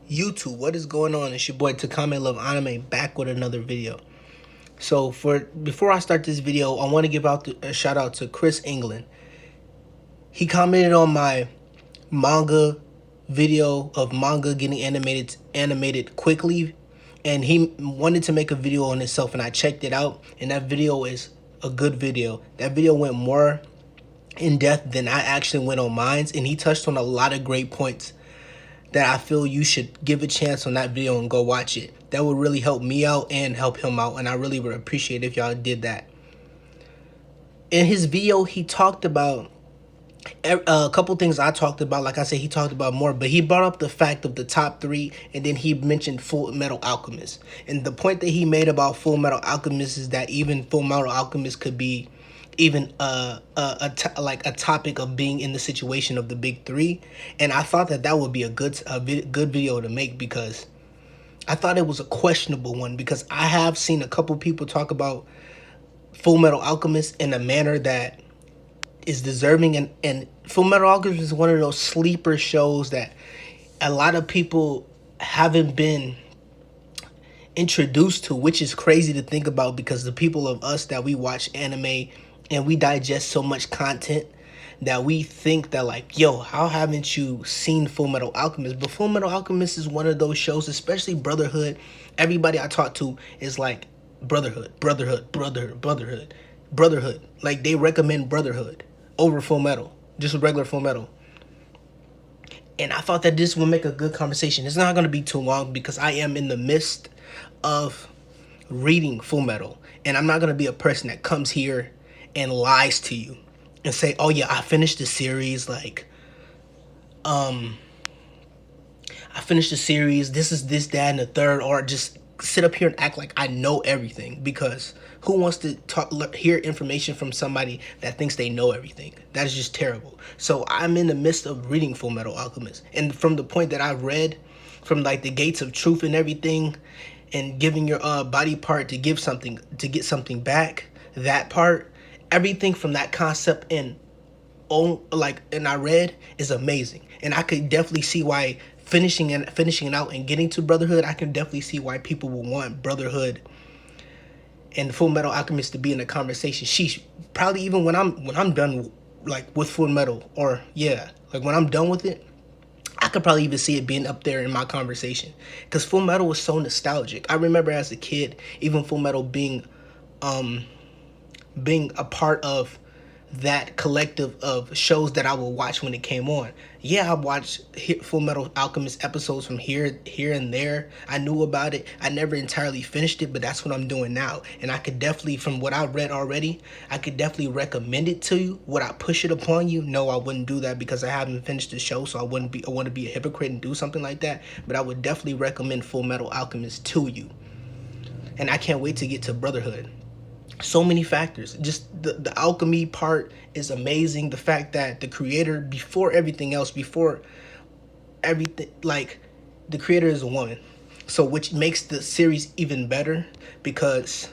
YouTube, what is going on? It's your boy Takame Love Anime back with another video. So before I start this video, I want to give out a shout out to Chris England. He commented on my manga video of manga getting animated quickly, and he wanted to make a video on himself, and I checked it out, and that video is a good video. That video went more in depth than I actually went on mine, and he touched on a lot of great points that I feel you should give a chance on that video and go watch it. That would really help me out and help him out, and I really would appreciate if y'all did that. In his video, he talked about a couple things I talked about. Like I said, he talked about more, but he brought up the fact of the top three, and then he mentioned FullMetal Alchemist. And the point that he made about FullMetal Alchemist is that even FullMetal Alchemist could be even like a topic of being in the situation of the big three. And I thought that would be a good video to make, because I thought it was a questionable one, because I have seen a couple people talk about FullMetal Alchemist in a manner that is deserving, and FullMetal Alchemist is one of those sleeper shows that a lot of people haven't been introduced to, which is crazy to think about, because the people of us that we watch anime and we digest so much content that we think that, like, yo, how haven't you seen FullMetal Alchemist? But FullMetal Alchemist is one of those shows, especially Brotherhood. Everybody I talk to is like, Brotherhood. Like, they recommend Brotherhood over FullMetal, just regular FullMetal. And I thought that this would make a good conversation. It's not going to be too long, because I am in the midst of reading FullMetal, and I'm not going to be a person that comes here and lies to you and say, oh yeah, I finished the series, like, I finished the series, this is this, that, and the third, or just sit up here and act like I know everything, because who wants to hear information from somebody that thinks they know everything? That is just terrible. So I'm in the midst of reading FullMetal Alchemist, and from the point that I read, from like the gates of truth and everything, and giving your body part to give something, to get something back, that part, everything from that concept and I read is amazing. And I could definitely see why finishing it out and getting to Brotherhood, I can definitely see why people will want Brotherhood and FullMetal Alchemist to be in the conversation. Sheesh, probably even when I'm done, like, with FullMetal, or yeah, like when I'm done with it, I could probably even see it being up there in my conversation, because FullMetal was so nostalgic. I remember as a kid, even FullMetal being a part of that collective of shows that I would watch when it came on. Yeah, I watched FullMetal Alchemist episodes from here and there. I knew about it. I never entirely finished it, but that's what I'm doing now. And I could definitely, from what I've read already, I could definitely recommend it to you. Would I push it upon you? No, I wouldn't do that, because I haven't finished the show, so I want to be a hypocrite and do something like that. But I would definitely recommend FullMetal Alchemist to you. And I can't wait to get to Brotherhood. So many factors. Just the alchemy part is amazing. The fact that the creator, before everything, like, the creator is a woman, so which makes the series even better, because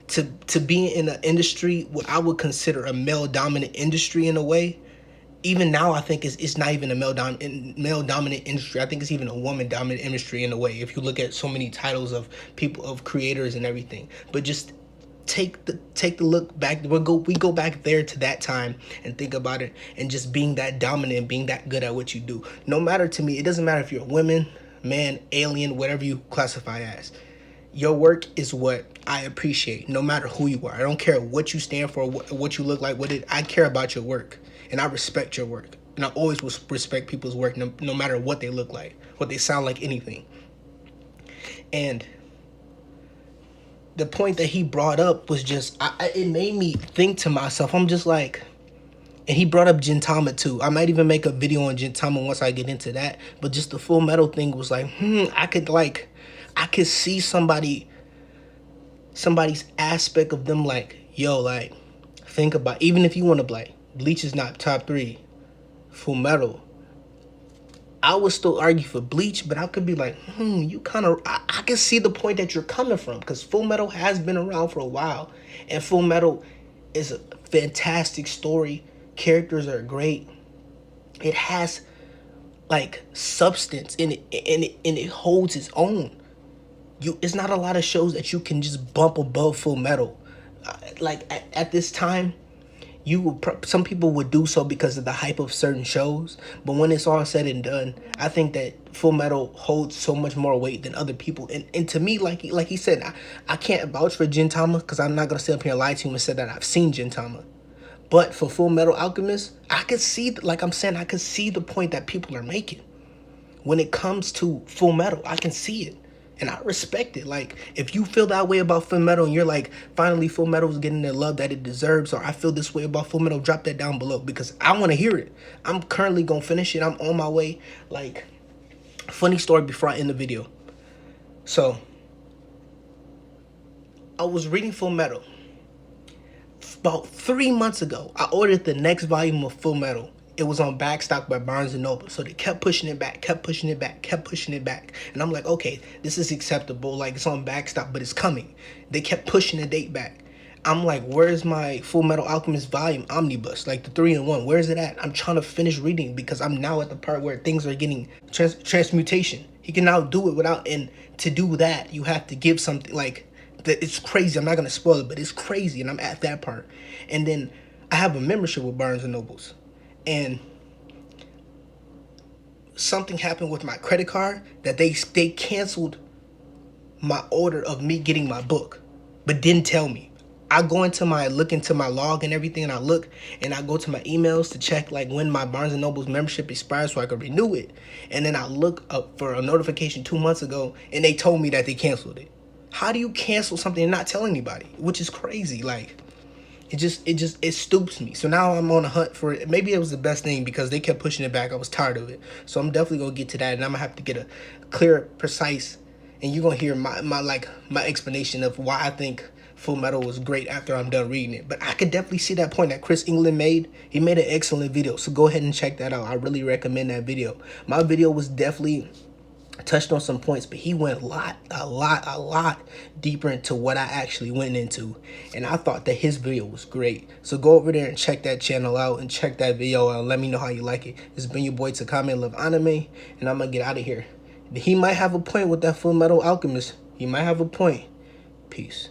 to be in an industry what I would consider a male dominant industry in a way, even now I think it's not even a male dominant industry. I think it's even a woman dominant industry in a way, if you look at so many titles of people, of creators and everything. But just take the look back. We go back there to that time and think about it, and just being that dominant and being that good at what you do. No matter, to me, it doesn't matter if you're a woman, man, alien, whatever you classify as. Your work is what I appreciate, no matter who you are. I don't care what you stand for, what you look like, I care about your work, and I respect your work. And I always will respect people's work, no matter what they look like, what they sound like, anything. And the point that he brought up was just, it made me think to myself. I'm just like, and he brought up Gintama too. I might even make a video on Gintama once I get into that. But just the FullMetal thing was like, I could see somebody's aspect of them, like, yo, like, think about, even if you want to be like, Bleach is not top 3, FullMetal, I would still argue for Bleach, but I could be like, you kind of, I can see the point that you're coming from, because FullMetal has been around for a while, and FullMetal is a fantastic story. Characters are great. It has like substance in it, and it holds its own. It's not a lot of shows that you can just bump above Full Metal. Like at this time, some people would do so because of the hype of certain shows, but when it's all said and done, I think that Full Metal holds so much more weight than other people. And to me, like he said, I can't vouch for Gintama because I'm not gonna sit up here and lie to him and say that I've seen Gintama. But for Full Metal Alchemist, I could see, like I'm saying, I could see the point that people are making. When it comes to Full Metal, I can see it. And I respect it. Like, if you feel that way about Full Metal and you're like, finally Full Metal is getting the love that it deserves, or I feel this way about Full Metal, drop that down below because I want to hear it. I'm currently going to finish it. I'm on my way. Like, funny story before I end the video. So, I was reading Full Metal. About 3 months ago, I ordered the next volume of Full Metal. It was on backstock by Barnes & Noble. So they kept pushing it back, kept pushing it back, kept pushing it back. And I'm like, okay, this is acceptable. Like, it's on backstock, but it's coming. They kept pushing the date back. I'm like, where's my Full Metal Alchemist volume omnibus? Like the 3-in-1, where's it at? I'm trying to finish reading because I'm now at the part where things are getting transmutation. He can now do it without, and to do that, you have to give something like, it's crazy. I'm not going to spoil it, but it's crazy. And I'm at that part. And then I have a membership with Barnes & Nobles. And something happened with my credit card that they canceled my order of me getting my book, but didn't tell me. I look into my log and everything, and I look and I go to my emails to check like when my Barnes & Noble's membership expires so I can renew it. And then I look up for a notification 2 months ago and they told me that they canceled it. How do you cancel something and not tell anybody? Which is crazy. Like, it stoops me. So now I'm on a hunt for it. Maybe it was the best thing because they kept pushing it back. I was tired of it. So I'm definitely gonna get to that, and I'm gonna have to get a clear, precise, and you're gonna hear my explanation of why I think Full Metal was great after I'm done reading it. But I could definitely see that point that Chris England made. He made an excellent video. So go ahead and check that out. I really recommend that video. My video was definitely touched on some points, but he went a lot deeper into what I actually went into, and I thought that his video was great. So go over there and check that channel out and check that video out and let me know how you like it. It's been your boy Takame Love Anime, and I'm gonna get out of here. He might have a point with that Full Metal Alchemist. He might have a point. Peace.